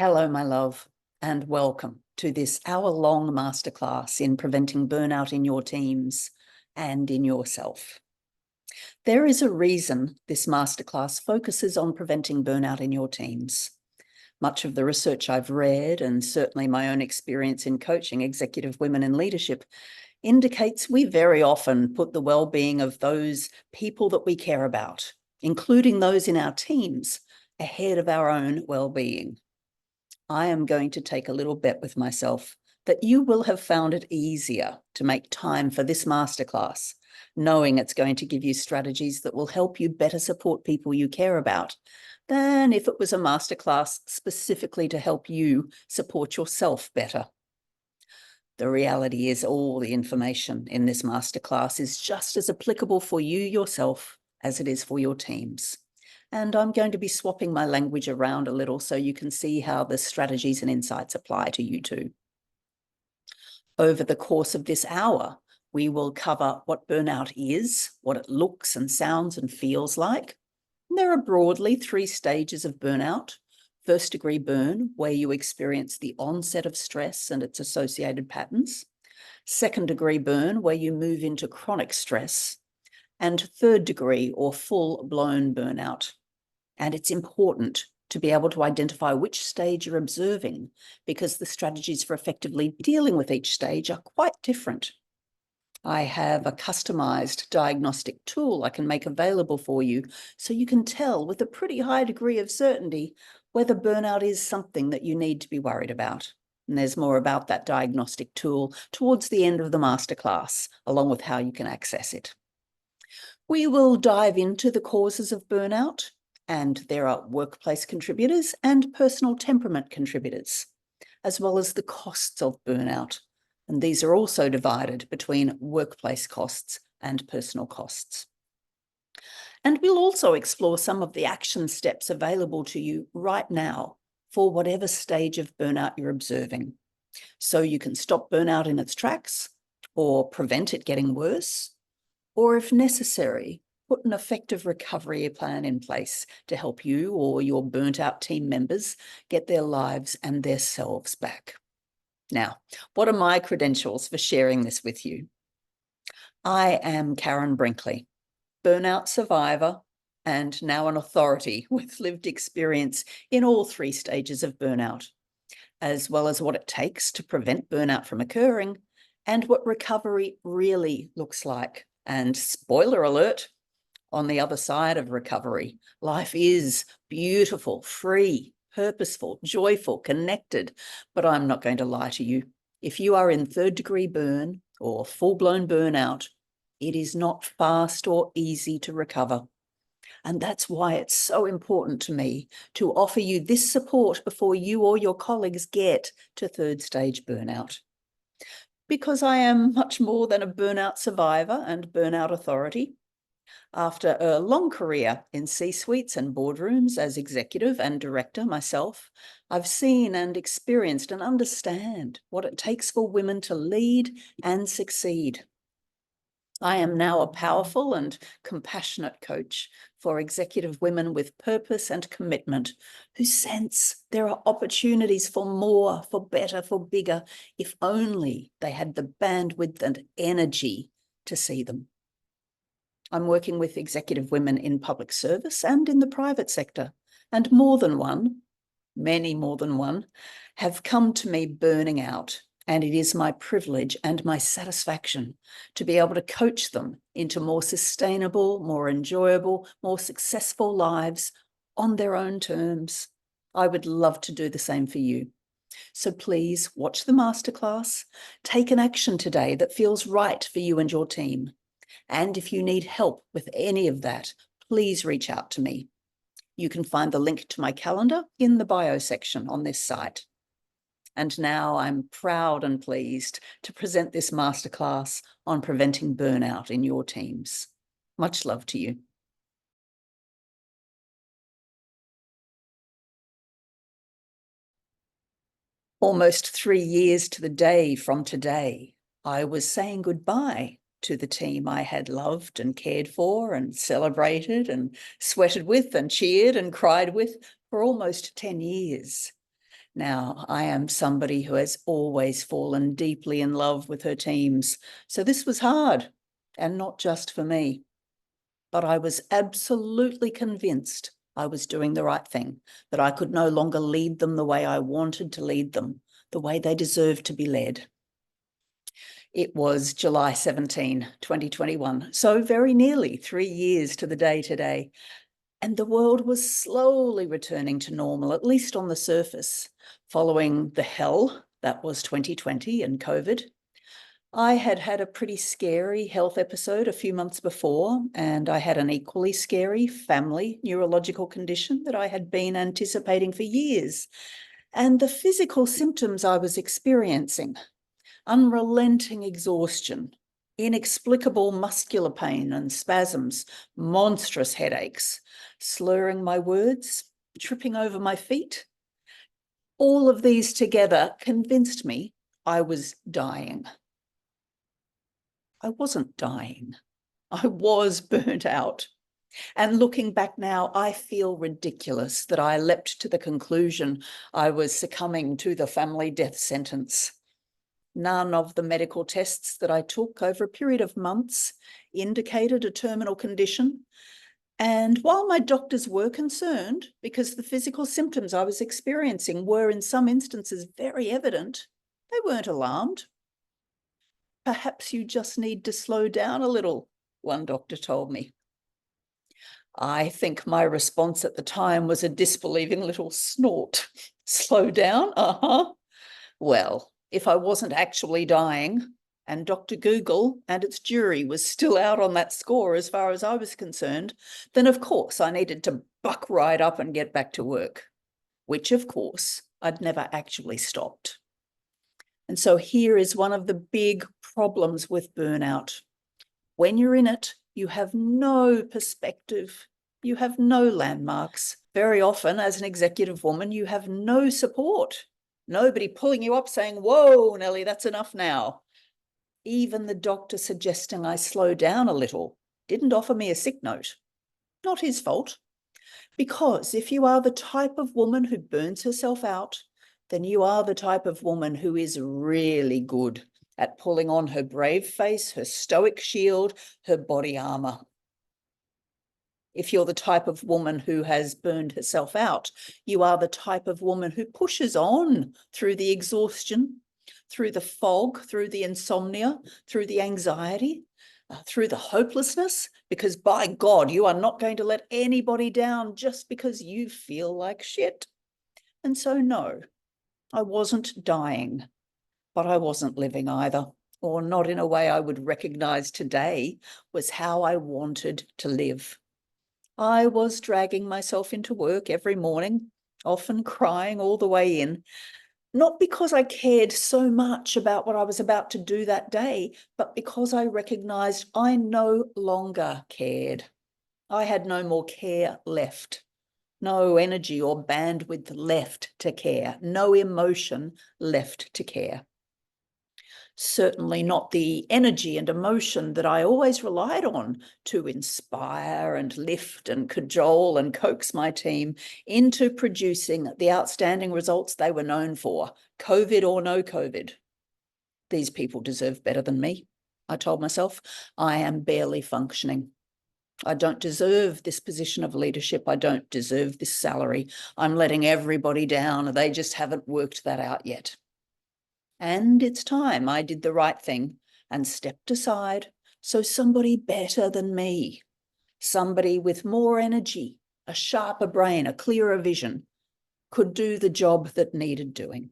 Hello, my love, and welcome to this hour-long masterclass in preventing burnout in your teams and in yourself. There is a reason this masterclass focuses on preventing burnout in your teams. Much of the research I've read, and certainly my own experience in coaching executive women in leadership, indicates we very often put the well-being of those people that we care about, including those in our teams, ahead of our own well-being. I am going to take a little bet with myself that you will have found it easier to make time for this masterclass, knowing it's going to give you strategies that will help you better support people you care about, than if it was a masterclass specifically to help you support yourself better. The reality is all the information in this masterclass is just as applicable for you yourself as it is for your teams. And I'm going to be swapping my language around a little so you can see how the strategies and insights apply to you too. Over the course of this hour, we will cover what burnout is, what it looks and sounds and feels like. There are broadly 3 stages of burnout. First-degree burn, where you experience the onset of stress and its associated patterns. Second-degree burn, where you move into chronic stress. And third-degree or full-blown burnout. And it's important to be able to identify which stage you're observing, because the strategies for effectively dealing with each stage are quite different. I have a customized diagnostic tool I can make available for you so you can tell with a pretty high degree of certainty whether burnout is something that you need to be worried about. And there's more about that diagnostic tool towards the end of the masterclass, along with how you can access it. We will dive into the causes of burnout, and there are workplace contributors and personal temperament contributors, as well as the costs of burnout. And these are also divided between workplace costs and personal costs. And we'll also explore some of the action steps available to you right now for whatever stage of burnout you're observing. So you can stop burnout in its tracks or prevent it getting worse, or if necessary, put an effective recovery plan in place to help you or your burnt-out team members get their lives and their selves back. Now, what are my credentials for sharing this with you? I am Karyn Brinkley, burnout survivor and now an authority with lived experience in all 3 stages of burnout, as well as what it takes to prevent burnout from occurring and what recovery really looks like. And spoiler alert, on the other side of recovery, life is beautiful, free, purposeful, joyful, connected. But I'm not going to lie to you. If you are in third-degree burn or full-blown burnout, it is not fast or easy to recover. And that's why it's so important to me to offer you this support before you or your colleagues get to third-stage burnout. Because I am much more than a burnout survivor and burnout authority. After a long career in C-suites and boardrooms as executive and director myself, I've seen and experienced and understand what it takes for women to lead and succeed. I am now a powerful and compassionate coach for executive women with purpose and commitment who sense there are opportunities for more, for better, for bigger, if only they had the bandwidth and energy to see them. I'm working with executive women in public service and in the private sector, and more than one, many more than one, have come to me burning out. And it is my privilege and my satisfaction to be able to coach them into more sustainable, more enjoyable, more successful lives on their own terms. I would love to do the same for you. So please watch the masterclass, take an action today that feels right for you and your team. And if you need help with any of that, please reach out to me. You can find the link to my calendar in the bio section on this site. And now I'm proud and pleased to present this masterclass on preventing burnout in your teams. Much love to you. Almost 3 years to the day from today, I was saying goodbye to the team I had loved and cared for and celebrated and sweated with and cheered and cried with for almost 10 years. Now, I am somebody who has always fallen deeply in love with her teams, so this was hard, and not just for me. But I was absolutely convinced I was doing the right thing, that I could no longer lead them the way I wanted to lead them, the way they deserved to be led. It was July 17, 2021, so very nearly 3 years to the day today, and the world was slowly returning to normal, at least on the surface, following the hell that was 2020 and COVID. I had had a pretty scary health episode a few months before, and I had an equally scary family neurological condition that I had been anticipating for years. And the physical symptoms I was experiencing, unrelenting exhaustion, inexplicable muscular pain and spasms, monstrous headaches, slurring my words, tripping over my feet. All of these together convinced me I was dying. I wasn't dying. I was burnt out. And looking back now, I feel ridiculous that I leapt to the conclusion I was succumbing to the family death sentence. None of the medical tests that I took over a period of months indicated a terminal condition. And while my doctors were concerned, because the physical symptoms I was experiencing were in some instances very evident, they weren't alarmed. Perhaps you just need to slow down a little, one doctor told me. I think my response at the time was a disbelieving little snort. Slow down? Well, if I wasn't actually dying, and Dr. Google and its jury was still out on that score as far as I was concerned, then of course I needed to buck right up and get back to work, which of course I'd never actually stopped. And so here is one of the big problems with burnout. When you're in it, you have no perspective. You have no landmarks. Very often, as an executive woman, you have no support. Nobody pulling you up saying, whoa, Nellie, that's enough now. Even the doctor suggesting I slow down a little didn't offer me a sick note. Not his fault. Because if you are the type of woman who burns herself out, then you are the type of woman who is really good at pulling on her brave face, her stoic shield, her body armor. If you're the type of woman who has burned herself out, you are the type of woman who pushes on through the exhaustion, through the fog, through the insomnia, through the anxiety, through the hopelessness, because by God, you are not going to let anybody down just because you feel like shit. And so no, I wasn't dying, but I wasn't living either, or not in a way I would recognize today was how I wanted to live. I was dragging myself into work every morning, often crying all the way in, not because I cared so much about what I was about to do that day, but because I recognized I no longer cared. I had no more care left. No energy or bandwidth left to care, no emotion left to care. Certainly not the energy and emotion that I always relied on to inspire and lift and cajole and coax my team into producing the outstanding results they were known for, COVID or no COVID. These people deserve better than me, I told myself. I am barely functioning. I don't deserve this position of leadership. I don't deserve this salary. I'm letting everybody down. They just haven't worked that out yet. And it's time I did the right thing and stepped aside so somebody better than me, somebody with more energy, a sharper brain, a clearer vision, could do the job that needed doing.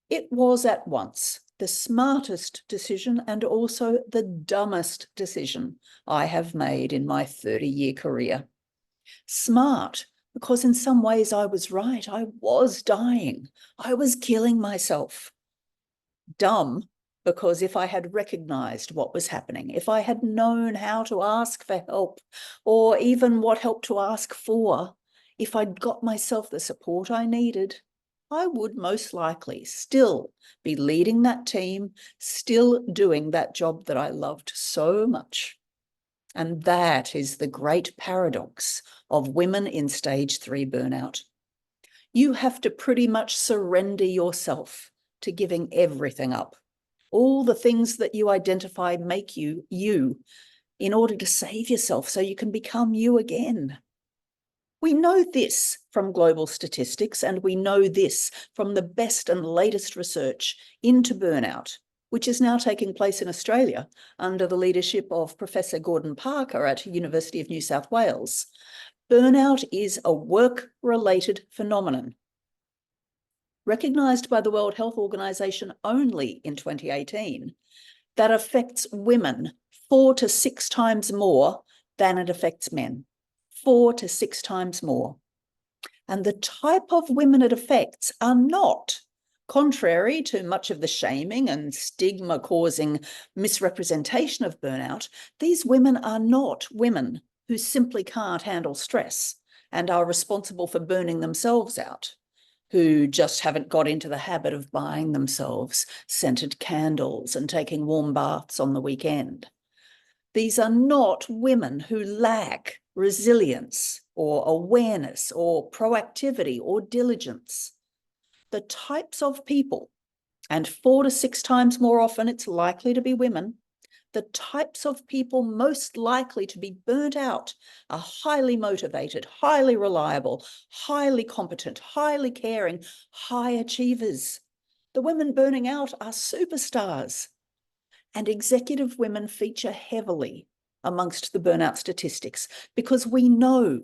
It was at once the smartest decision and also the dumbest decision I have made in my 30-year career. Smart, because in some ways I was right. I was dying. I was killing myself. Dumb, because if I had recognized what was happening, if I had known how to ask for help, or even what help to ask for, if I'd got myself the support I needed, I would most likely still be leading that team, still doing that job that I loved so much. And that is the great paradox of women in stage 3 burnout. You have to pretty much surrender yourself to giving everything up. All the things that you identify make you, you, in order to save yourself so you can become you again. We know this from global statistics, and we know this from the best and latest research into burnout, which is now taking place in Australia under the leadership of Professor Gordon Parker at University of New South Wales. Burnout is a work-related phenomenon, recognised by the World Health Organization only in 2018, that affects women 4 to 6 times more than it affects men. 4 to 6 times more. And the type of women it affects are not, contrary to much of the shaming and stigma causing misrepresentation of burnout, these women are not women who simply can't handle stress and are responsible for burning themselves out, who just haven't got into the habit of buying themselves scented candles and taking warm baths on the weekend. These are not women who lack resilience or awareness or proactivity or diligence. The types of people, and 4 to 6 times more often it's likely to be women, the types of people most likely to be burnt out are highly motivated, highly reliable, highly competent, highly caring, high achievers. The women burning out are superstars. And executive women feature heavily amongst the burnout statistics because we know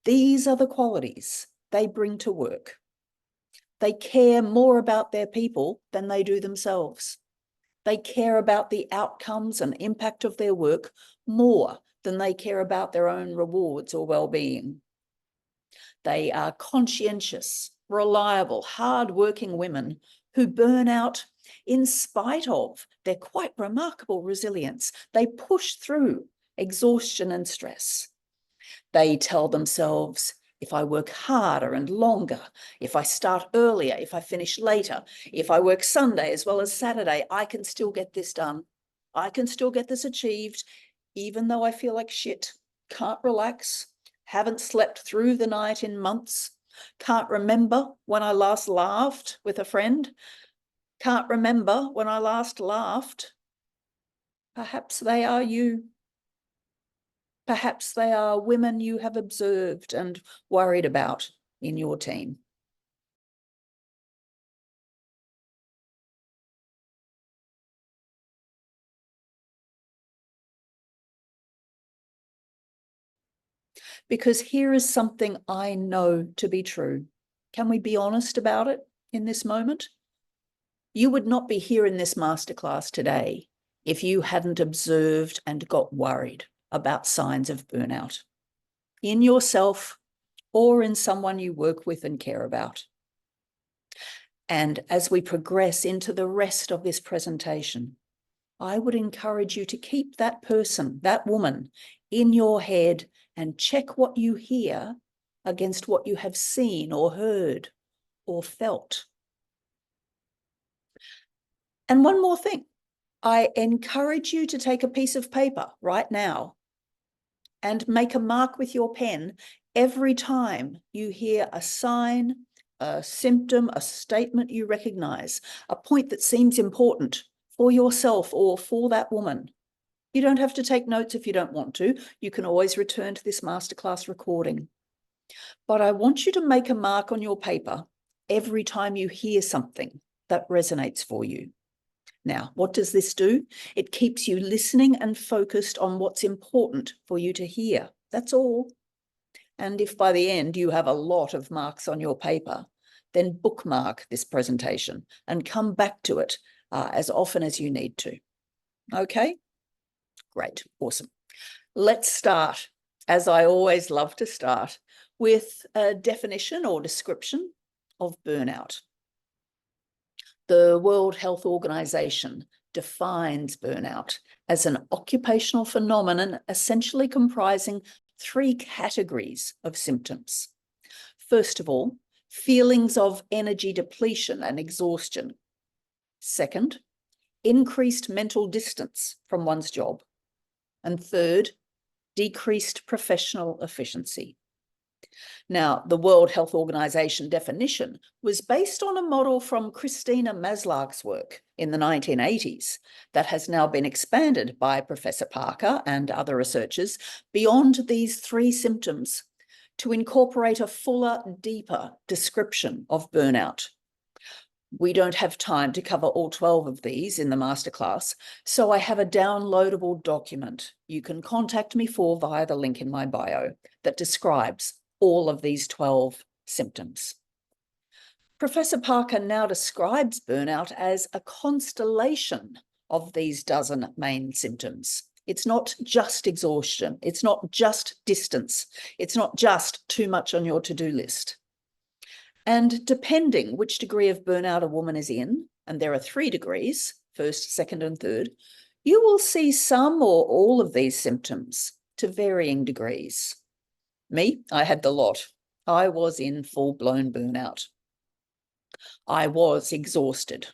these are the qualities they bring to work. They care more about their people than they do themselves. They care about the outcomes and impact of their work more than they care about their own rewards or well-being. They are conscientious, reliable, hard-working women who burn out in spite of their quite remarkable resilience. They push through exhaustion and stress. They tell themselves, if I work harder and longer, if I start earlier, if I finish later, if I work Sunday as well as Saturday, I can still get this done. I can still get this achieved, even though I feel like shit, can't relax, haven't slept through the night in months, can't remember when I last laughed with a friend, can't remember when I last laughed. Perhaps they are you. Perhaps they are women you have observed and worried about in your team. Because here is something I know to be true. Can we be honest about it in this moment? You would not be here in this masterclass today if you hadn't observed and got worried about signs of burnout in yourself or in someone you work with and care about. And as we progress into the rest of this presentation, I would encourage you to keep that person, that woman, in your head and check what you hear against what you have seen or heard or felt. And one more thing, I encourage you to take a piece of paper right now and make a mark with your pen every time you hear a sign, a symptom, a statement you recognize, a point that seems important for yourself or for that woman. You don't have to take notes if you don't want to. You can always return to this masterclass recording. But I want you to make a mark on your paper every time you hear something that resonates for you. Now, what does this do? It keeps you listening and focused on what's important for you to hear. That's all. And if by the end you have a lot of marks on your paper, then bookmark this presentation and come back to it as often as you need to. Okay? Great, awesome. Let's start, as I always love to start, with a definition or description of burnout. The World Health Organization defines burnout as an occupational phenomenon essentially comprising 3 categories of symptoms. First of all, feelings of energy depletion and exhaustion. Second, increased mental distance from one's job. And third, decreased professional efficiency. Now, the World Health Organization definition was based on a model from Christina Maslach's work in the 1980s that has now been expanded by Professor Parker and other researchers beyond these 3 symptoms to incorporate a fuller, deeper description of burnout. We don't have time to cover all 12 of these in the masterclass, so I have a downloadable document you can contact me for via the link in my bio that describes all of these 12 symptoms. Professor Parker now describes burnout as a constellation of these dozen main symptoms. It's not just exhaustion. It's not just distance. It's not just too much on your to-do list. And depending which degree of burnout a woman is in, and there are 3 degrees, first, second, and third, you will see some or all of these symptoms to varying degrees. Me, I had the lot. I was in full-blown burnout. I was exhausted,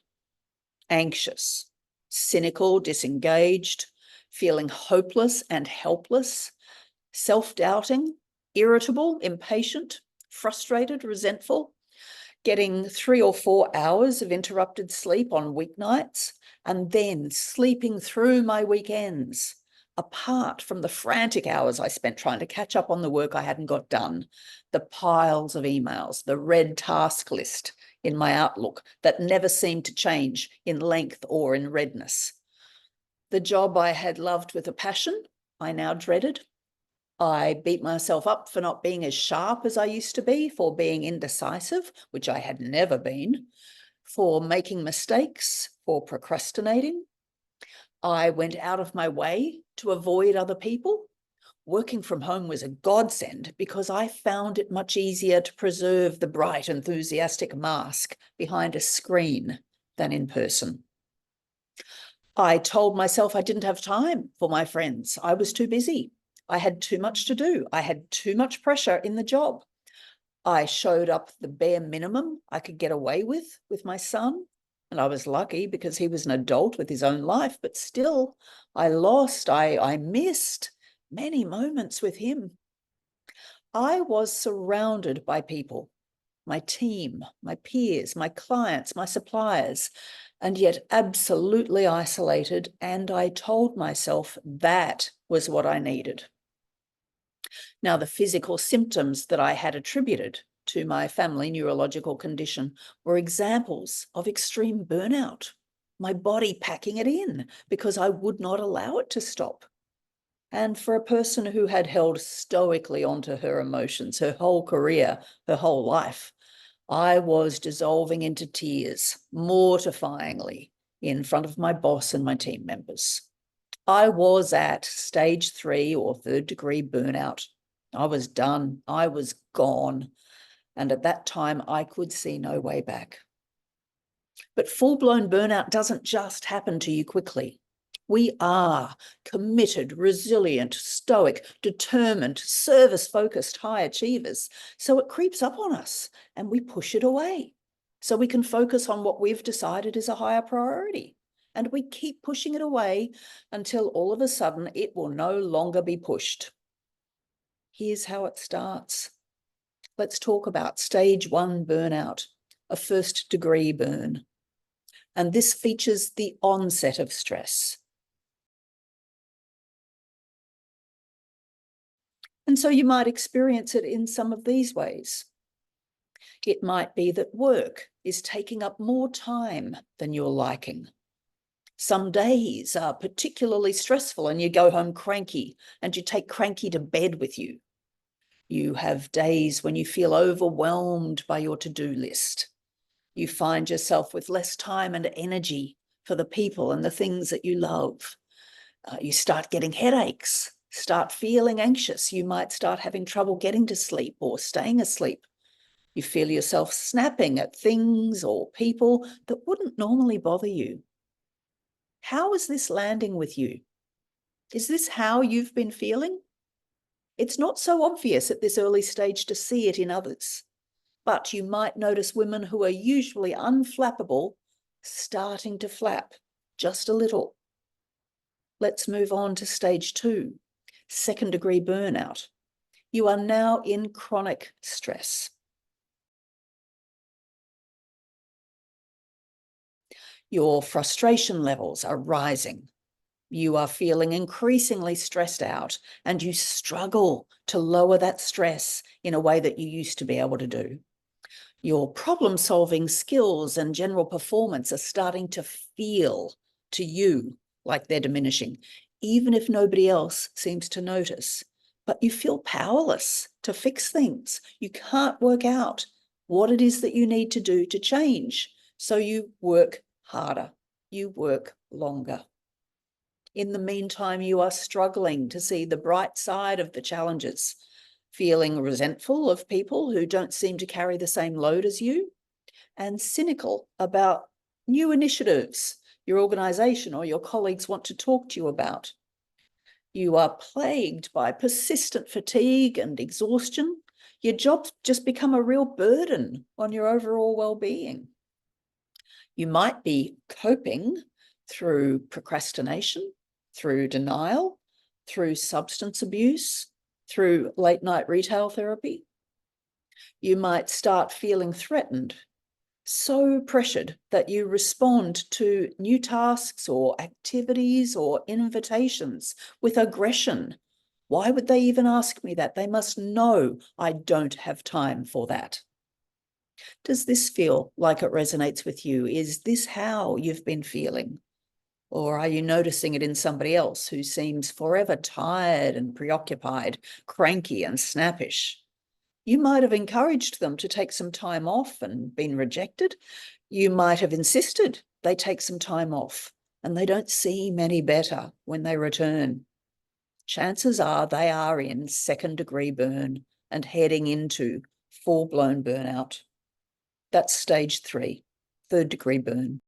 anxious, cynical, disengaged, feeling hopeless and helpless, self-doubting, irritable, impatient, frustrated, resentful, getting 3 or 4 hours of interrupted sleep on weeknights, and then sleeping through my weekends, apart from the frantic hours I spent trying to catch up on the work I hadn't got done, the piles of emails, the red task list in my Outlook that never seemed to change in length or in redness. The job I had loved with a passion, I now dreaded. I beat myself up for not being as sharp as I used to be, for being indecisive, which I had never been, for making mistakes, for procrastinating. I went out of my way to avoid other people. Working from home was a godsend because I found it much easier to preserve the bright, enthusiastic mask behind a screen than in person. I told myself I didn't have time for my friends. I was too busy. I had too much to do. I had too much pressure in the job. I showed up the bare minimum I could get away with my son. And I was lucky because he was an adult with his own life, but still I missed many moments with him. I was surrounded by people, my team, my peers, my clients, my suppliers, and yet absolutely isolated. And I told myself that was what I needed. Now, the physical symptoms that I had attributed to my family neurological condition were examples of extreme burnout, my body packing it in because I would not allow it to stop. And for a person who had held stoically onto her emotions, her whole career, her whole life, I was dissolving into tears, mortifyingly, in front of my boss and my team members. I was at stage 3 or 3rd degree burnout. I was done. I was gone. And at that time, I could see no way back. But full-blown burnout doesn't just happen to you quickly. We are committed, resilient, stoic, determined, service-focused high achievers. So it creeps up on us and we push it away so we can focus on what we've decided is a higher priority. And we keep pushing it away until all of a sudden it will no longer be pushed. Here's how it starts. Let's talk about stage 1 burnout, a 1st degree burn. And this features the onset of stress. And so you might experience it in some of these ways. It might be that work is taking up more time than you're liking. Some days are particularly stressful and you go home cranky and you take cranky to bed with you. You have days when you feel overwhelmed by your to-do list. You find yourself with less time and energy for the people and the things that you love. You start getting headaches, start feeling anxious. You might start having trouble getting to sleep or staying asleep. You feel yourself snapping at things or people that wouldn't normally bother you. How is this landing with you? Is this how you've been feeling? It's not so obvious at this early stage to see it in others, but you might notice women who are usually unflappable starting to flap just a little. Let's move on to stage 2, 2nd degree burnout. You are now in chronic stress. Your frustration levels are rising. You are feeling increasingly stressed out, and you struggle to lower that stress in a way that you used to be able to do. Your problem-solving skills and general performance are starting to feel to you like they're diminishing, even if nobody else seems to notice. But you feel powerless to fix things. You can't work out what it is that you need to do to change. So you work harder, you work longer. In the meantime, you are struggling to see the bright side of the challenges, feeling resentful of people who don't seem to carry the same load as you, and cynical about new initiatives your organization or your colleagues want to talk to you about. You are plagued by persistent fatigue and exhaustion. Your job's just become a real burden on your overall well-being. You might be coping through procrastination, through denial, through substance abuse, through late-night retail therapy. You might start feeling threatened, so pressured that you respond to new tasks or activities or invitations with aggression. Why would they even ask me that? They must know I don't have time for that. Does this feel like it resonates with you? Is this how you've been feeling? Or are you noticing it in somebody else who seems forever tired and preoccupied, cranky and snappish? You might have encouraged them to take some time off and been rejected. You might have insisted they take some time off, and they don't seem any better when they return. Chances are they are in second-degree burn and heading into full-blown burnout. That's stage 3, third-degree burn.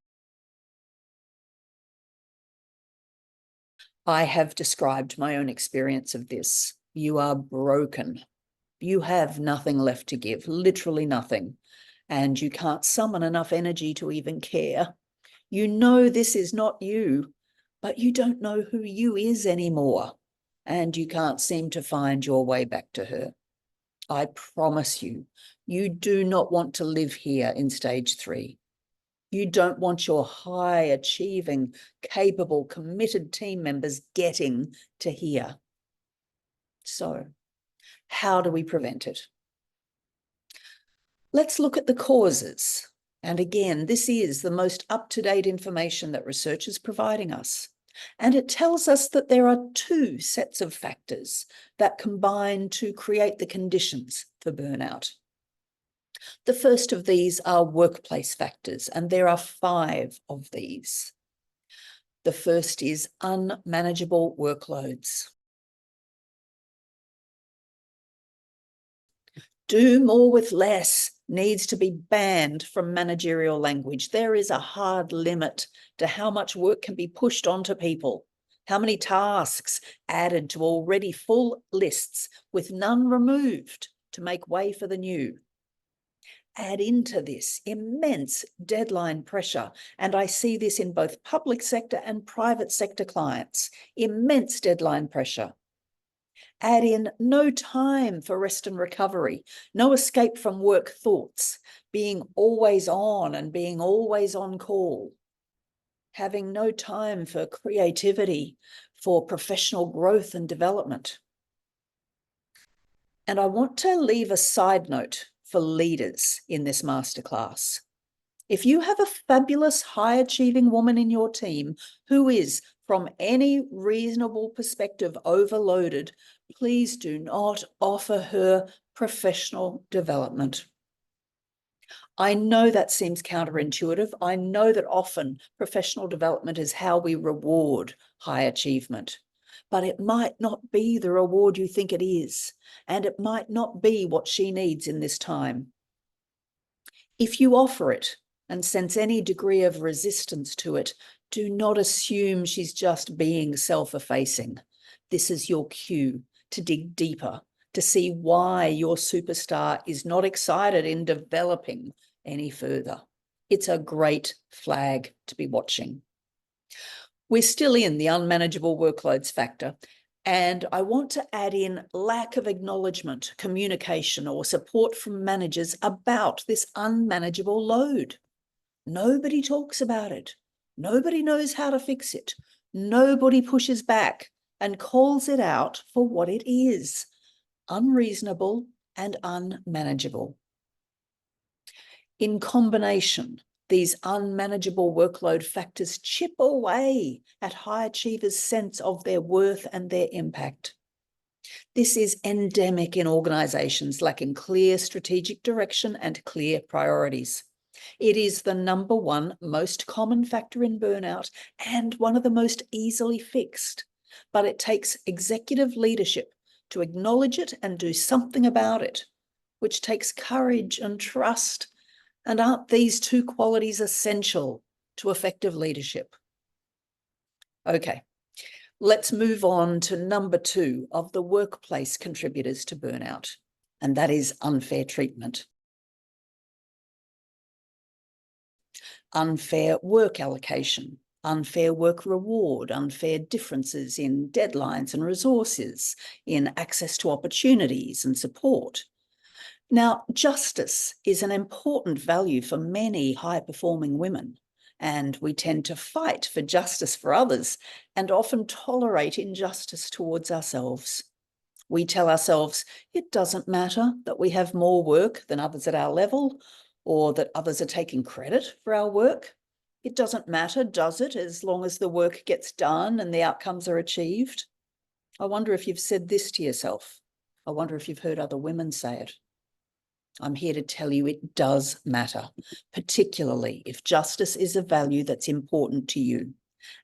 I have described my own experience of this. You are broken. You have nothing left to give, literally nothing, and you can't summon enough energy to even care. You know this is not you, but you don't know who you is anymore, and you can't seem to find your way back to her. I promise you, you do not want to live here in stage 3. You don't want your high-achieving, capable, committed team members getting to here. So, how do we prevent it? Let's look at the causes. And again, this is the most up-to-date information that research is providing us. And it tells us that there are 2 sets of factors that combine to create the conditions for burnout. The first of these are workplace factors, and there are 5 of these. The first is unmanageable workloads. Do more with less needs to be banned from managerial language. There is a hard limit to how much work can be pushed onto people, how many tasks added to already full lists with none removed to make way for the new. Add into this immense deadline pressure, and I see this in both public sector and private sector clients, immense deadline pressure. Add in no time for rest and recovery, no escape from work thoughts, being always on and being always on call, having no time for creativity, for professional growth and development. And I want to leave a side note for leaders in this masterclass. If you have a fabulous, high-achieving woman in your team who is, from any reasonable perspective, overloaded, please do not offer her professional development. I know that seems counterintuitive. I know that often professional development is how we reward high achievement. But it might not be the reward you think it is, and it might not be what she needs in this time. If you offer it and sense any degree of resistance to it, do not assume she's just being self-effacing. This is your cue to dig deeper, to see why your superstar is not excited in developing any further. It's a great flag to be watching. We're still in the unmanageable workloads factor, And I want to add in lack of acknowledgement, communication, or support from managers about this unmanageable load. Nobody talks about it. Nobody knows how to fix it. Nobody pushes back and calls it out for what it is: unreasonable and unmanageable. In combination, these unmanageable workload factors chip away at high achievers' sense of their worth and their impact. This is endemic in organisations lacking clear strategic direction and clear priorities. It is the #1 most common factor in burnout and one of the most easily fixed, but it takes executive leadership to acknowledge it and do something about it, which takes courage and trust. And aren't these two qualities essential to effective leadership? Okay, let's move on to #2 of the workplace contributors to burnout, and that is unfair treatment. Unfair work allocation, unfair work reward, unfair differences in deadlines and resources, in access to opportunities and support. Now, justice is an important value for many high-performing women, and we tend to fight for justice for others and often tolerate injustice towards ourselves. We tell ourselves it doesn't matter that we have more work than others at our level, or that others are taking credit for our work. It doesn't matter, does it, as long as the work gets done and the outcomes are achieved? I wonder if you've said this to yourself. I wonder if you've heard other women say it. I'm here to tell you it does matter, particularly if justice is a value that's important to you.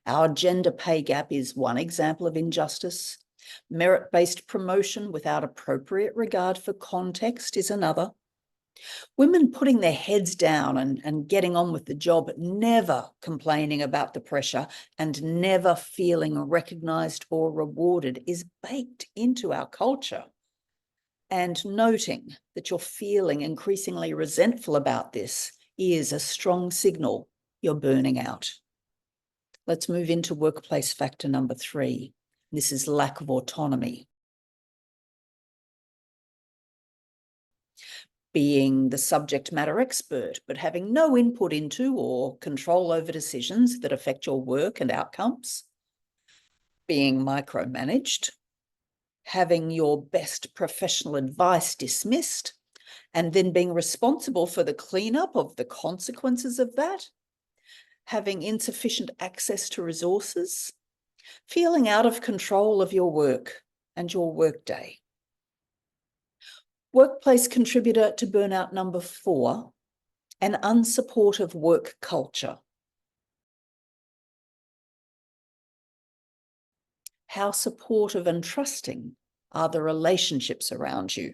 Our gender pay gap is one example of injustice. Merit-based promotion without appropriate regard for context is another. Women putting their heads down and getting on with the job, never complaining about the pressure and never feeling recognised or rewarded is baked into our culture. And noting that you're feeling increasingly resentful about this is a strong signal you're burning out. Let's move into workplace factor #3. This is lack of autonomy. Being the subject matter expert, but having no input into or control over decisions that affect your work and outcomes. Being micromanaged. Having your best professional advice dismissed, and then being responsible for the cleanup of the consequences of that. Having insufficient access to resources. Feeling out of control of your work and your workday. Workplace contributor to burnout #4, an unsupportive work culture. How supportive and trusting are the relationships around you?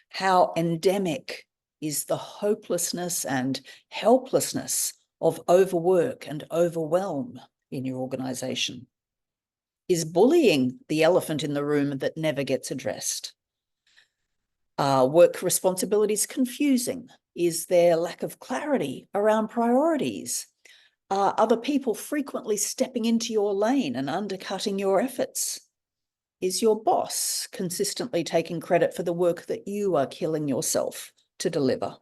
How endemic is the hopelessness and helplessness of overwork and overwhelm in your organisation? Is bullying the elephant in the room that never gets addressed? Are work responsibilities confusing? Is there lack of clarity around priorities? Are other people frequently stepping into your lane and undercutting your efforts? Is your boss consistently taking credit for the work that you are killing yourself to deliver?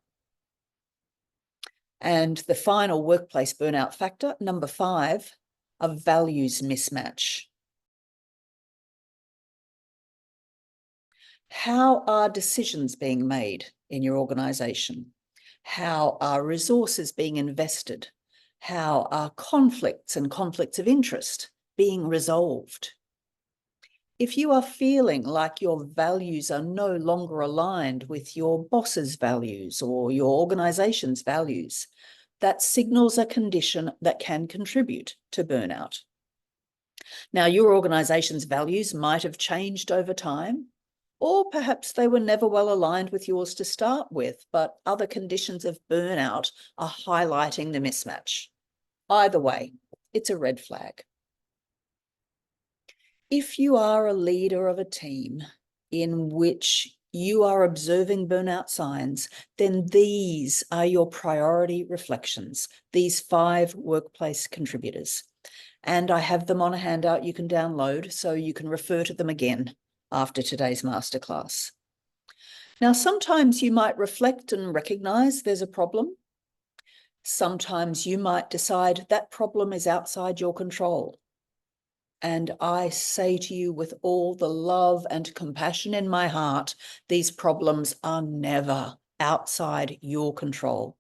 And the final workplace burnout factor, #5, a values mismatch. How are decisions being made in your organisation? How are resources being invested? How are conflicts and conflicts of interest being resolved? If you are feeling like your values are no longer aligned with your boss's values or your organisation's values, that signals a condition that can contribute to burnout. Now, your organisation's values might have changed over time, or perhaps they were never well aligned with yours to start with, but other conditions of burnout are highlighting the mismatch. Either way, it's a red flag. If you are a leader of a team in which you are observing burnout signs, then these are your priority reflections, these 5 workplace contributors. And I have them on a handout you can download so you can refer to them again after today's masterclass. Now, sometimes you might reflect and recognize there's a problem. Sometimes you might decide that problem is outside your control. And I say to you with all the love and compassion in my heart, these problems are never outside your control.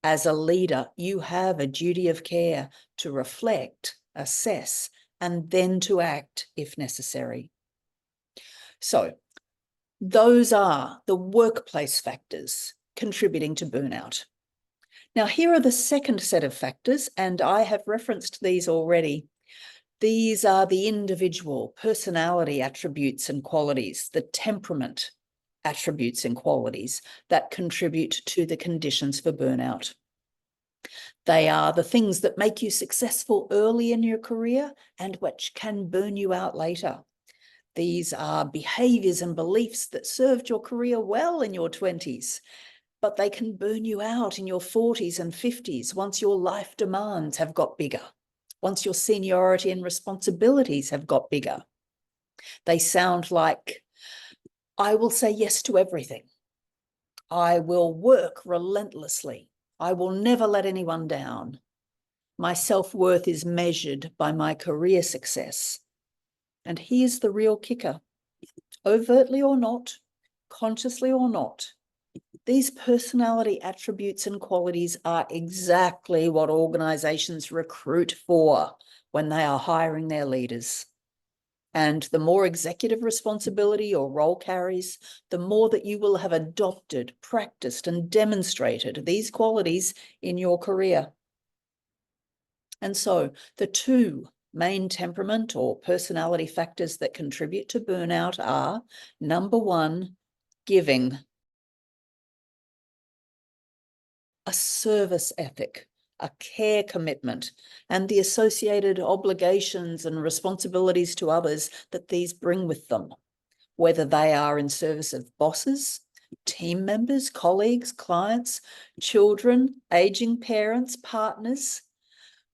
As a leader, you have a duty of care to reflect, assess, and then to act if necessary. So, those are the workplace factors contributing to burnout. Now, here are the second set of factors, and I have referenced these already. These are the individual personality attributes and qualities, the temperament attributes and qualities that contribute to the conditions for burnout. They are the things that make you successful early in your career and which can burn you out later. These are behaviors and beliefs that served your career well in your 20s, but they can burn you out in your 40s and 50s once your life demands have got bigger, once your seniority and responsibilities have got bigger. They sound like, I will say yes to everything. I will work relentlessly. I will never let anyone down. My self-worth is measured by my career success. And here's the real kicker. Overtly or not, consciously or not, these personality attributes and qualities are exactly what organizations recruit for when they are hiring their leaders. And the more executive responsibility your role carries, the more that you will have adopted, practiced, and demonstrated these qualities in your career. And so the two main temperament or personality factors that contribute to burnout are, number one, giving, a service ethic, a care commitment, and the associated obligations and responsibilities to others that these bring with them, whether they are in service of bosses, team members, colleagues, clients, children, aging parents, partners,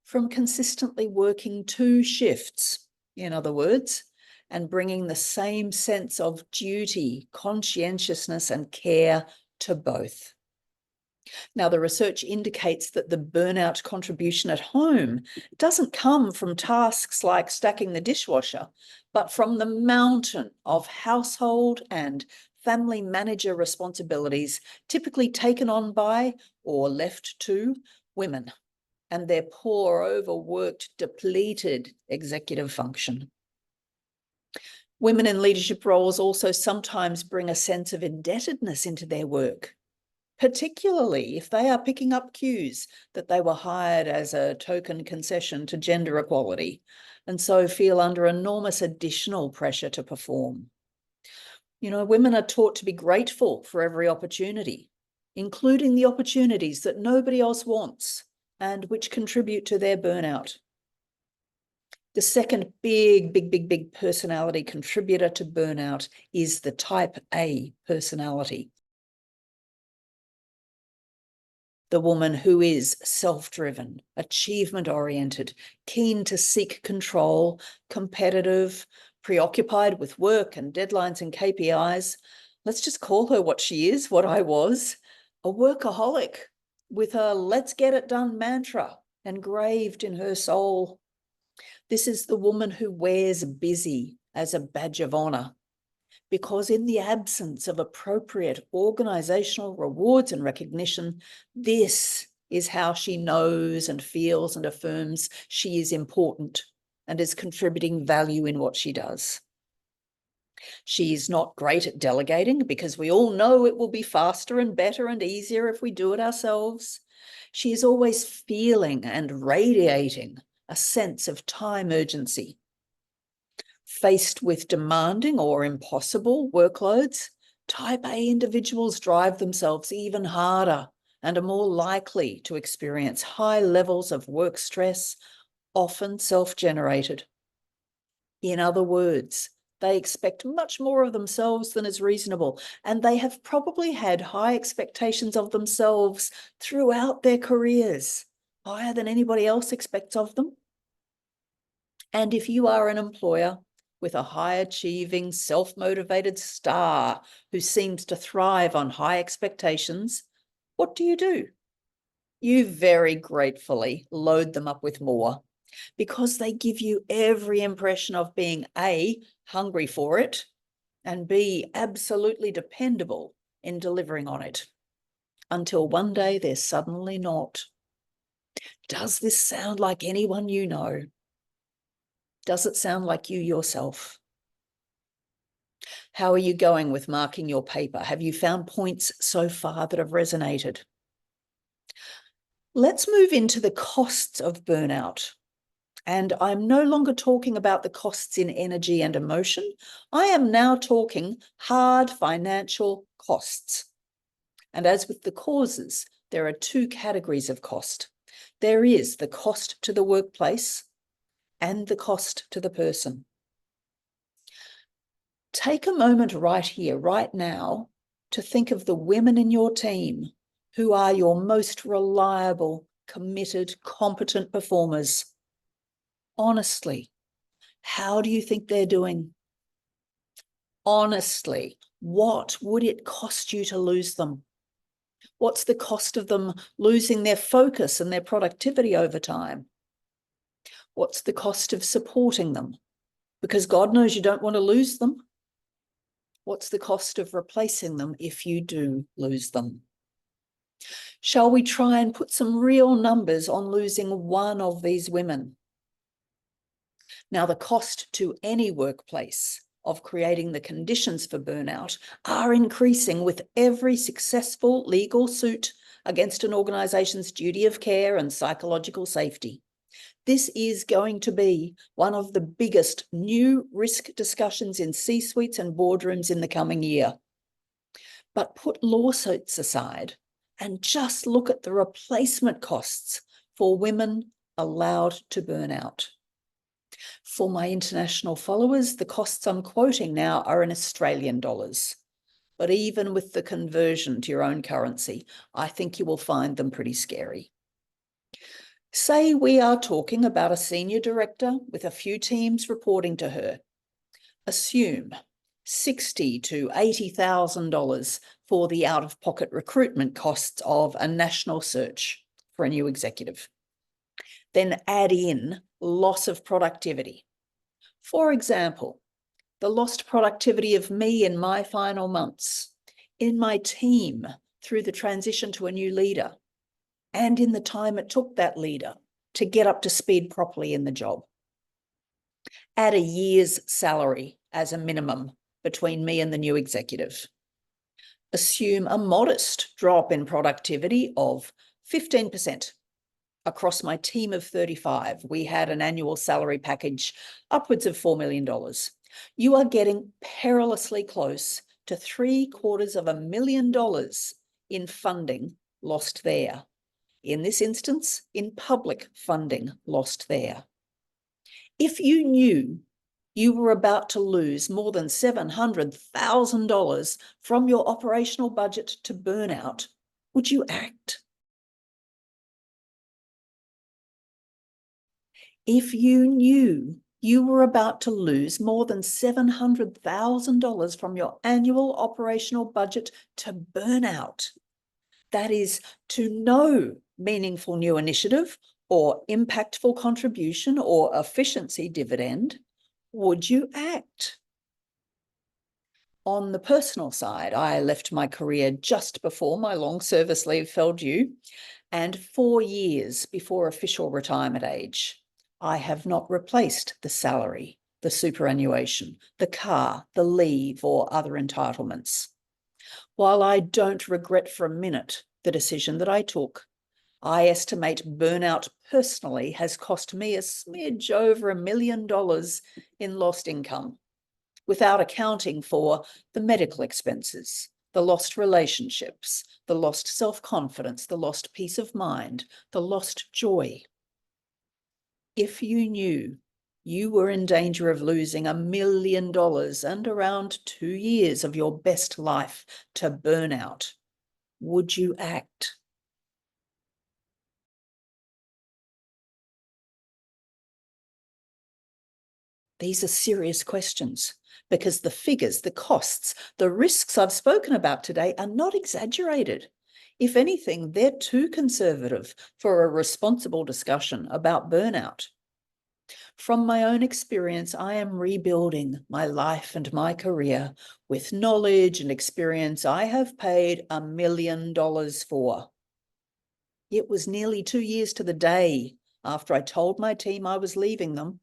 from consistently working 2 shifts, in other words, and bringing the same sense of duty, conscientiousness, and care to both. Now, the research indicates that the burnout contribution at home doesn't come from tasks like stacking the dishwasher, but from the mountain of household and family manager responsibilities typically taken on by or left to women and their poor, overworked, depleted executive function. Women in leadership roles also sometimes bring a sense of indebtedness into their work, particularly if they are picking up cues that they were hired as a token concession to gender equality, and so feel under enormous additional pressure to perform. You know, women are taught to be grateful for every opportunity, including the opportunities that nobody else wants and which contribute to their burnout. The second big personality contributor to burnout is the type A personality. The woman who is self-driven, achievement-oriented, keen to seek control, competitive, preoccupied with work and deadlines and KPIs. Let's just call her what she is, what I was, a workaholic with a let's get it done mantra engraved in her soul. This is the woman who wears busy as a badge of honor, because in the absence of appropriate organizational rewards and recognition, this is how she knows and feels and affirms she is important and is contributing value in what she does. She is not great at delegating because we all know it will be faster and better and easier if we do it ourselves. She is always feeling and radiating a sense of time urgency. Faced with demanding or impossible workloads, type A individuals drive themselves even harder and are more likely to experience high levels of work stress, often self-generated. In other words, they expect much more of themselves than is reasonable, and they have probably had high expectations of themselves throughout their careers, higher than anybody else expects of them. And if you are an employer with a high-achieving, self-motivated star who seems to thrive on high expectations, what do? You very gratefully load them up with more because they give you every impression of being A, hungry for it, and B, absolutely dependable in delivering on it, until one day they're suddenly not. Does this sound like anyone you know? Does it sound like you yourself? How are you going with marking your paper? Have you found points so far that have resonated? Let's move into the costs of burnout. And I'm no longer talking about the costs in energy and emotion. I am now talking hard financial costs. And as with the causes, there are two categories of cost. There is the cost to the workplace and the cost to the person. Take a moment right here, right now, to think of the women in your team who are your most reliable, committed, competent performers. Honestly, how do you think they're doing? Honestly, what would it cost you to lose them? What's the cost of them losing their focus and their productivity over time? What's the cost of supporting them? Because God knows you don't want to lose them. What's the cost of replacing them if you do lose them? Shall we try and put some real numbers on losing one of these women? Now, the cost to any workplace of creating the conditions for burnout are increasing with every successful legal suit against an organisation's duty of care and psychological safety. This is going to be one of the biggest new risk discussions in C-suites and boardrooms in the coming year. But put lawsuits aside and just look at the replacement costs for women allowed to burn out. For my international followers, the costs I'm quoting now are in Australian dollars. But even with the conversion to your own currency, I think you will find them pretty scary. Say we are talking about a senior director with a few teams reporting to her. Assume $60,000 to $80,000 for the out-of-pocket recruitment costs of a national search for a new executive. Then add in loss of productivity. For example, the lost productivity of me in my final months, in my team through the transition to a new leader, and in the time it took that leader to get up to speed properly in the job. Add a year's salary as a minimum between me and the new executive. Assume a modest drop in productivity of 15%. Across my team of 35, we had an annual salary package upwards of $4 million. You are getting perilously close to $750,000 in funding lost there. In this instance, in public funding lost there. If you knew you were about to lose more than $700,000 from your operational budget to burnout, would you act? If you knew you were about to lose more than $700,000 from your annual operational budget to burnout, that is, to no meaningful new initiative or impactful contribution or efficiency dividend, would you act? On the personal side, I left my career just before my long service leave fell due, and 4 years before official retirement age. I have not replaced the salary, the superannuation, the car, the leave, or other entitlements. While I don't regret for a minute the decision that I took, I estimate burnout personally has cost me a smidge over $1 million in lost income, without accounting for the medical expenses, the lost relationships, the lost self-confidence, the lost peace of mind, the lost joy. If you knew you were in danger of losing $1 million and around 2 years of your best life to burnout, would you act? These are serious questions because the figures, the costs, the risks I've spoken about today are not exaggerated. If anything, they're too conservative for a responsible discussion about burnout. From my own experience, I am rebuilding my life and my career with knowledge and experience I have paid $1 million for. It was nearly 2 years to the day after I told my team I was leaving them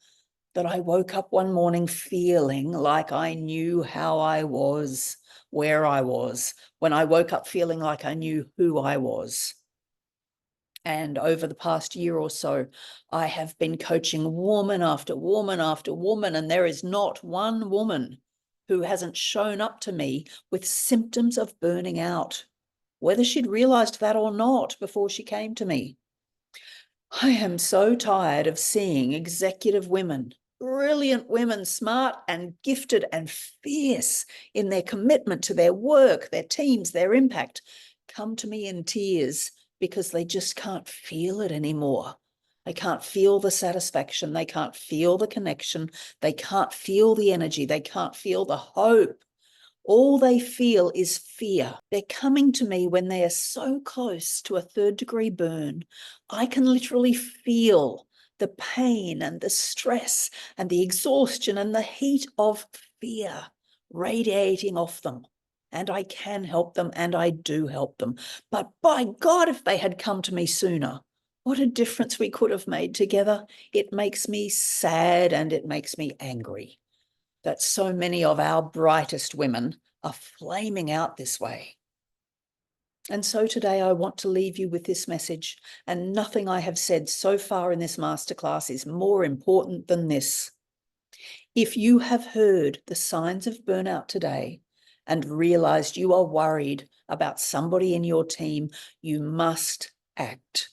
that I woke up one morning feeling like I knew how I was, where I was, when I woke up feeling like I knew who I was. And over the past year or so, I have been coaching woman after woman after woman, and there is not one woman who hasn't shown up to me with symptoms of burning out, whether she'd realized that or not before she came to me. I am so tired of seeing executive women, brilliant women, smart and gifted and fierce in their commitment to their work, their teams, their impact, come to me in tears because they just can't feel it anymore. They can't feel the satisfaction. They can't feel the connection. They can't feel the energy. They can't feel the hope. All they feel is fear. They're coming to me when they are so close to a 3rd-degree burn. I can literally feel the pain and the stress and the exhaustion and the heat of fear radiating off them. And I can help them, and I do help them. But by God, if they had come to me sooner, what a difference we could have made together. It makes me sad and it makes me angry that so many of our brightest women are flaming out this way. And so today I want to leave you with this message, and nothing I have said so far in this masterclass is more important than this. If you have heard the signs of burnout today and realized you are worried about somebody in your team, you must act.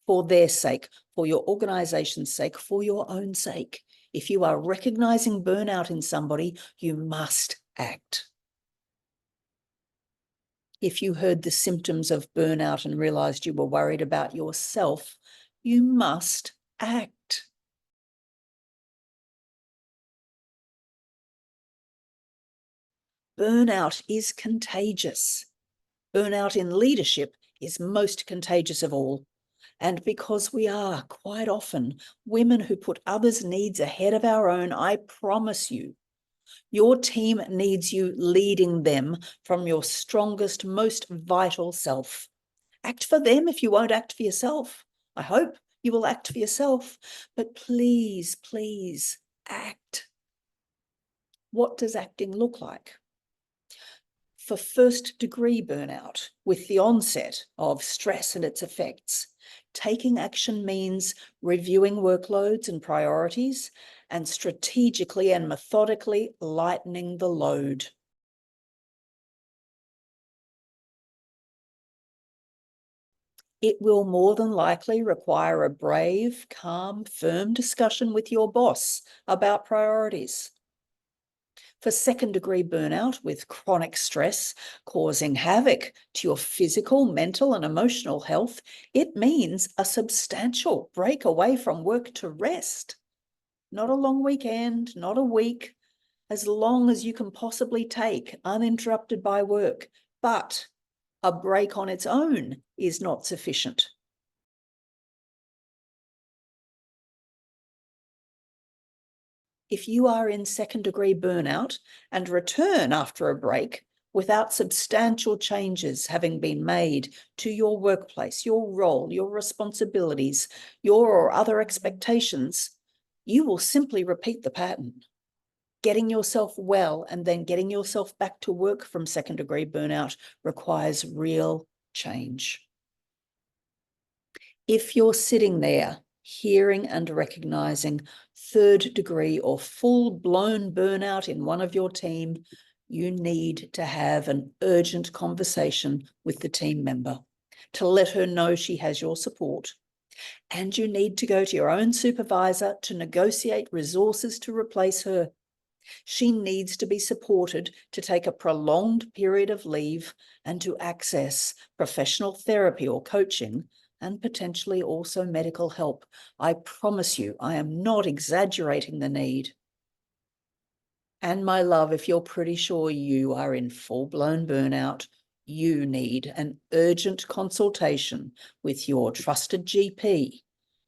For their sake, for your organization's sake, for your own sake. If you are recognizing burnout in somebody, you must act. If you heard the symptoms of burnout and realized you were worried about yourself, you must act. Burnout is contagious. Burnout in leadership is most contagious of all. And because we are quite often women who put others' needs ahead of our own, I promise you, your team needs you leading them from your strongest, most vital self. Act for them if you won't act for yourself. I hope you will act for yourself, but please, please act. What does acting look like? For 1st-degree burnout, with the onset of stress and its effects, taking action means reviewing workloads and priorities and strategically and methodically lightening the load. It will more than likely require a brave, calm, firm discussion with your boss about priorities. For 2nd-degree burnout with chronic stress causing havoc to your physical, mental, and emotional health, it means a substantial break away from work to rest. Not a long weekend, not a week, as long as you can possibly take uninterrupted by work. But a break on its own is not sufficient. If you are in 2nd-degree burnout and return after a break without substantial changes having been made to your workplace, your role, your responsibilities, your or other expectations, you will simply repeat the pattern. Getting yourself well and then getting yourself back to work from 2nd-degree burnout requires real change. If you're sitting there hearing and recognizing 3rd-degree or full-blown burnout in one of your team, you need to have an urgent conversation with the team member to let her know she has your support. And you need to go to your own supervisor to negotiate resources to replace her. She needs to be supported to take a prolonged period of leave and to access professional therapy or coaching and potentially also medical help. I promise you, I am not exaggerating the need. And my love, if you're pretty sure you are in full-blown burnout, you need an urgent consultation with your trusted GP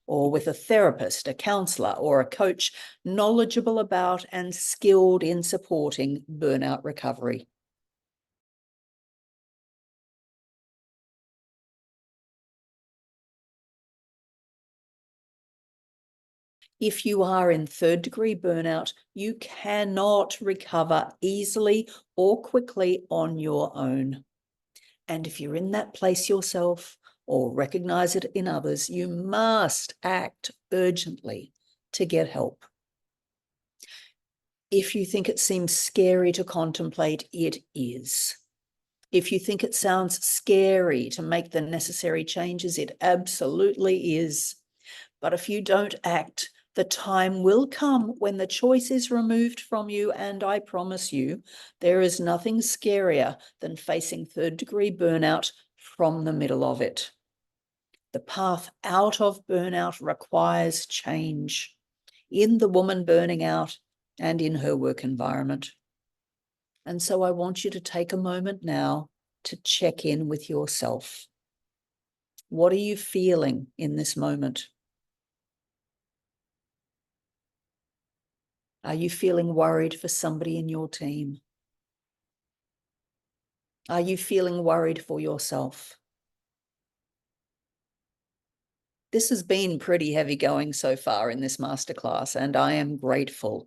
or with a therapist, a counselor, or a coach knowledgeable about and skilled in supporting burnout recovery. If you are in third-degree burnout, you cannot recover easily or quickly on your own. And if you're in that place yourself or recognize it in others, you must act urgently to get help. If you think it seems scary to contemplate, it is. If you think it sounds scary to make the necessary changes, it absolutely is. But if you don't act, the time will come when the choice is removed from you, and I promise you, there is nothing scarier than facing third-degree burnout from the middle of it. The path out of burnout requires change in the woman burning out and in her work environment. And so I want you to take a moment now to check in with yourself. What are you feeling in this moment? Are you feeling worried for somebody in your team? Are you feeling worried for yourself? This has been pretty heavy going so far in this masterclass, and I am grateful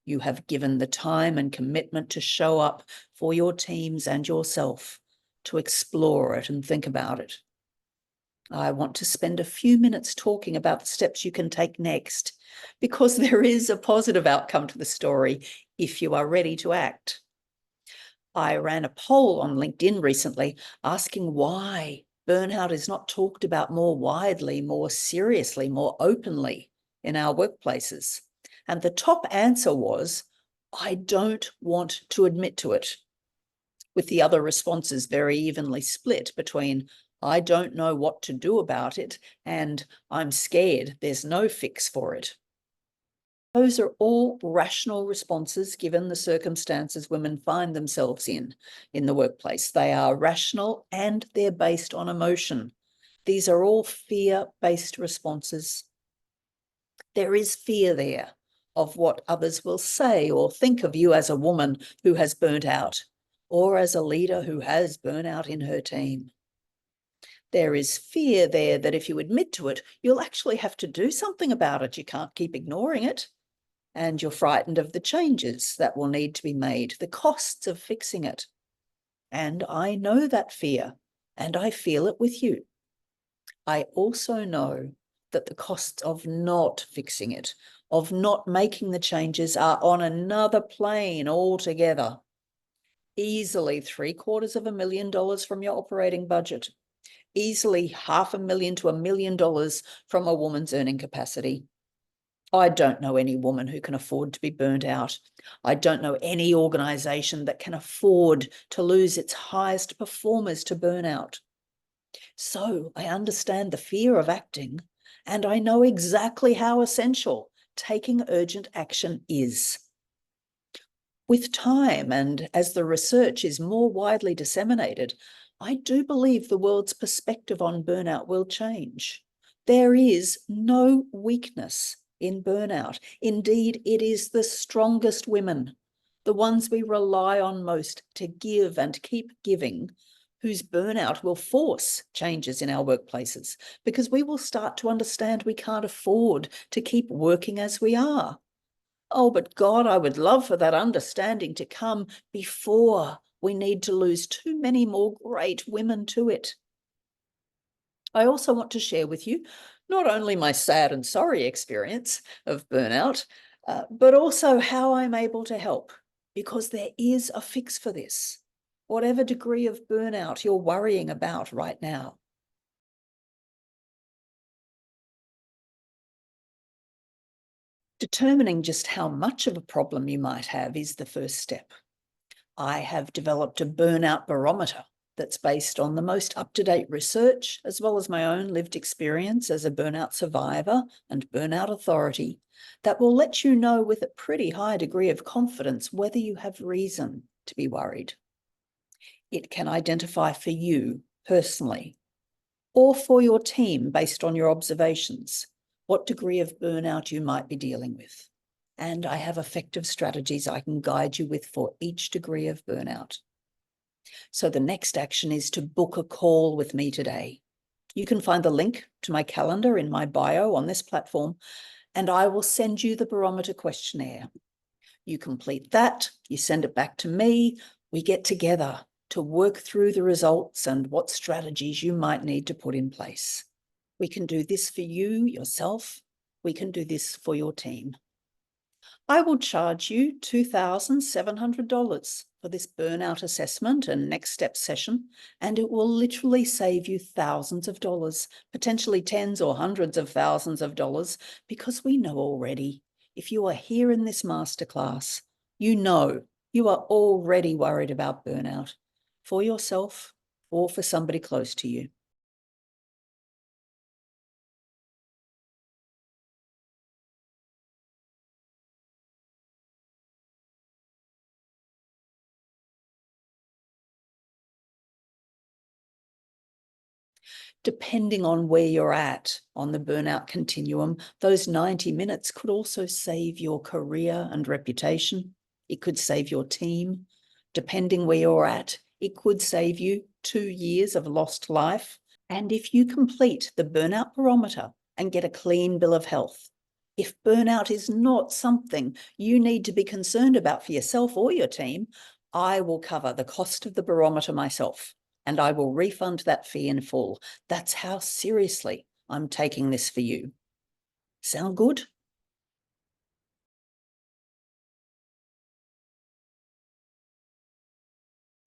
you have given the time and commitment to show up for your teams and yourself, to explore it and think about it. I want to spend a few minutes talking about the steps you can take next, because there is a positive outcome to the story if you are ready to act. I ran a poll on LinkedIn recently asking why burnout is not talked about more widely, more seriously, more openly in our workplaces. And the top answer was, I don't want to admit to it, with the other responses very evenly split between I don't know what to do about it and I'm scared there's no fix for it. Those are all rational responses given the circumstances women find themselves in the workplace. They are rational and they're based on emotion. These are all fear-based responses. There is fear there of what others will say or think of you as a woman who has burnt out, or as a leader who has burnout in her team. There is fear there that if you admit to it, you'll actually have to do something about it. You can't keep ignoring it. And you're frightened of the changes that will need to be made, the costs of fixing it. And I know that fear, and I feel it with you. I also know that the costs of not fixing it, of not making the changes, are on another plane altogether. Easily $750,000 from your operating budget. Easily $500,000 to $1 million from a woman's earning capacity. I don't know any woman who can afford to be burnt out. I don't know any organisation that can afford to lose its highest performers to burnout. So I understand the fear of acting, and I know exactly how essential taking urgent action is. With time, and as the research is more widely disseminated, I do believe the world's perspective on burnout will change. There is no weakness in burnout. Indeed, it is the strongest women, the ones we rely on most to give and keep giving, whose burnout will force changes in our workplaces, because we will start to understand we can't afford to keep working as we are. Oh, but God, I would love for that understanding to come before we need to lose too many more great women to it. I also want to share with you not only my sad and sorry experience of burnout, but also how I'm able to help, because there is a fix for this, whatever degree of burnout you're worrying about right now. Determining just how much of a problem you might have is the first step. I have developed a burnout barometer that's based on the most up-to-date research, as well as my own lived experience as a burnout survivor and burnout authority, that will let you know with a pretty high degree of confidence whether you have reason to be worried. It can identify for you personally or for your team based on your observations what degree of burnout you might be dealing with. And I have effective strategies I can guide you with for each degree of burnout. So the next action is to book a call with me today. You can find the link to my calendar in my bio on this platform, and I will send you the barometer questionnaire. You complete that, you send it back to me, we get together to work through the results and what strategies you might need to put in place. We can do this for you, yourself. We can do this for your team. I will charge you $2,700 for this burnout assessment and next step session, and it will literally save you thousands of dollars, potentially tens or hundreds of thousands of dollars, because we know already, if you are here in this masterclass, you know you are already worried about burnout for yourself or for somebody close to you. Depending on where you're at on the burnout continuum, those 90 minutes could also save your career and reputation. It could save your team. Depending where you're at, it could save you 2 years of lost life. And if you complete the burnout barometer and get a clean bill of health, if burnout is not something you need to be concerned about for yourself or your team, I will cover the cost of the barometer myself, and I will refund that fee in full. That's how seriously I'm taking this for you. Sound good?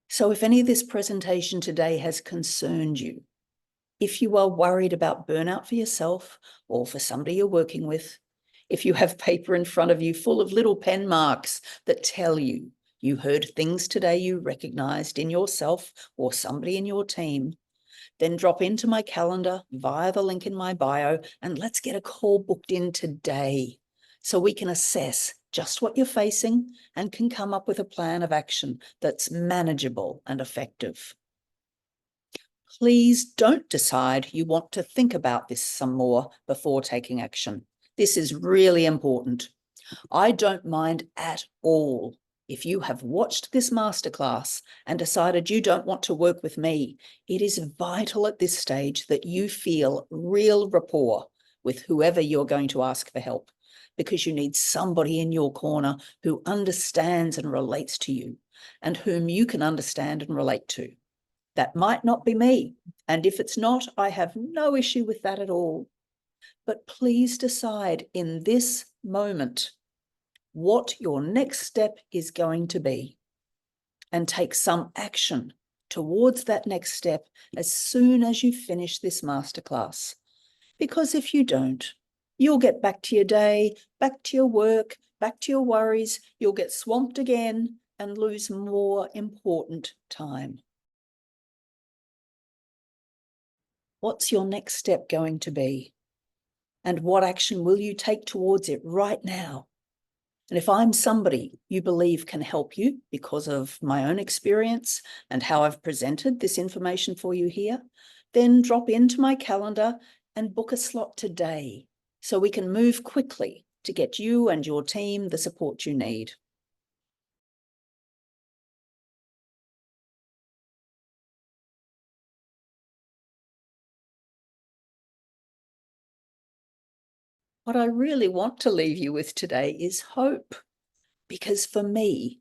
So if any of this presentation today has concerned you, if you are worried about burnout for yourself or for somebody you're working with, if you have paper in front of you full of little pen marks that tell you you heard things today you recognized in yourself or somebody in your team, then drop into my calendar via the link in my bio and let's get a call booked in today so we can assess just what you're facing and can come up with a plan of action that's manageable and effective. Please don't decide you want to think about this some more before taking action. This is really important. I don't mind at all if you have watched this masterclass and decided you don't want to work with me. It is vital at this stage that you feel real rapport with whoever you're going to ask for help, because you need somebody in your corner who understands and relates to you and whom you can understand and relate to. That might not be me, and if it's not, I have no issue with that at all. But please decide in this moment what your next step is going to be and take some action towards that next step as soon as you finish this masterclass. Because if you don't, you'll get back to your day, back to your work, back to your worries, you'll get swamped again and lose more important time. What's your next step going to be? And what action will you take towards it right now? And if I'm somebody you believe can help you because of my own experience and how I've presented this information for you here, then drop into my calendar and book a slot today so we can move quickly to get you and your team the support you need. What I really want to leave you with today is hope, because for me,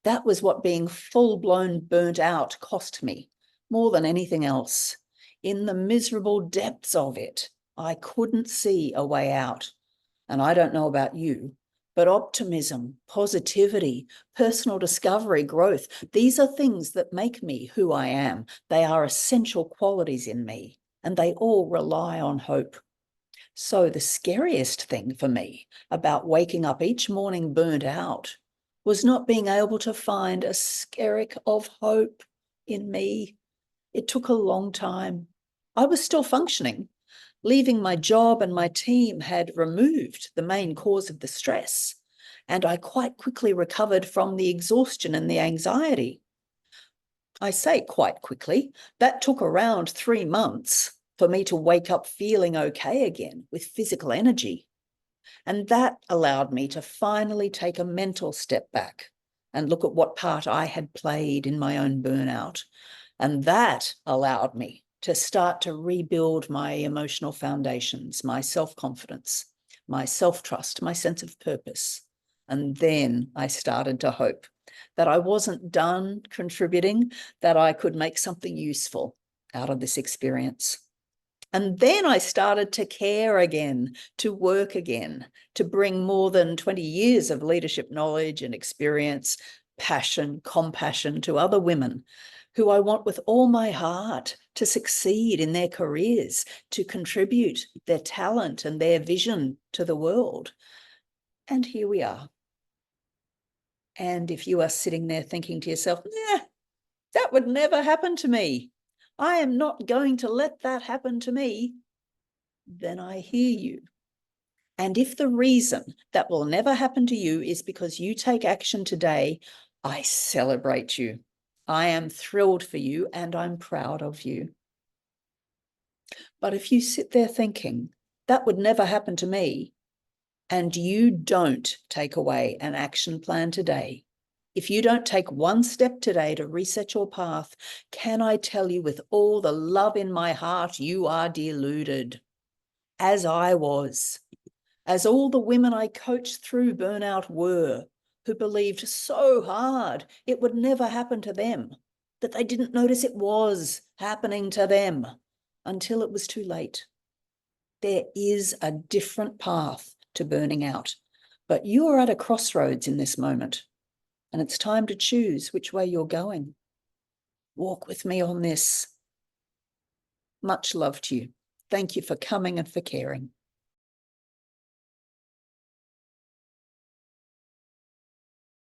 that was what being full-blown burnt out cost me more than anything else. In the miserable depths of it, I couldn't see a way out. And I don't know about you, but optimism, positivity, personal discovery, growth, these are things that make me who I am. They are essential qualities in me, and they all rely on hope. So the scariest thing for me about waking up each morning burnt out was not being able to find a skerrick of hope in me. It took a long time. I was still functioning. Leaving my job and my team had removed the main cause of the stress, and I quite quickly recovered from the exhaustion and the anxiety. I say quite quickly. That took around 3 months for me to wake up feeling okay again with physical energy. And that allowed me to finally take a mental step back and look at what part I had played in my own burnout. And that allowed me to start to rebuild my emotional foundations, my self-confidence, my self-trust, my sense of purpose. And then I started to hope that I wasn't done contributing, that I could make something useful out of this experience. And then I started to care again, to work again, to bring more than 20 years of leadership knowledge and experience, passion, compassion to other women who I want with all my heart to succeed in their careers, to contribute their talent and their vision to the world. And here we are. And if you are sitting there thinking to yourself, nah, that would never happen to me, I am not going to let that happen to me, then I hear you. And if the reason that will never happen to you is because you take action today, I celebrate you. I am thrilled for you and I'm proud of you. But if you sit there thinking, that would never happen to me, and you don't take away an action plan today, if you don't take one step today to reset your path, can I tell you with all the love in my heart, you are deluded, as I was, as all the women I coached through burnout were, who believed so hard it would never happen to them, that they didn't notice it was happening to them until it was too late. There is a different path to burning out, but you are at a crossroads in this moment. And it's time to choose which way you're going. Walk with me on this. Much love to you. Thank you for coming and for caring.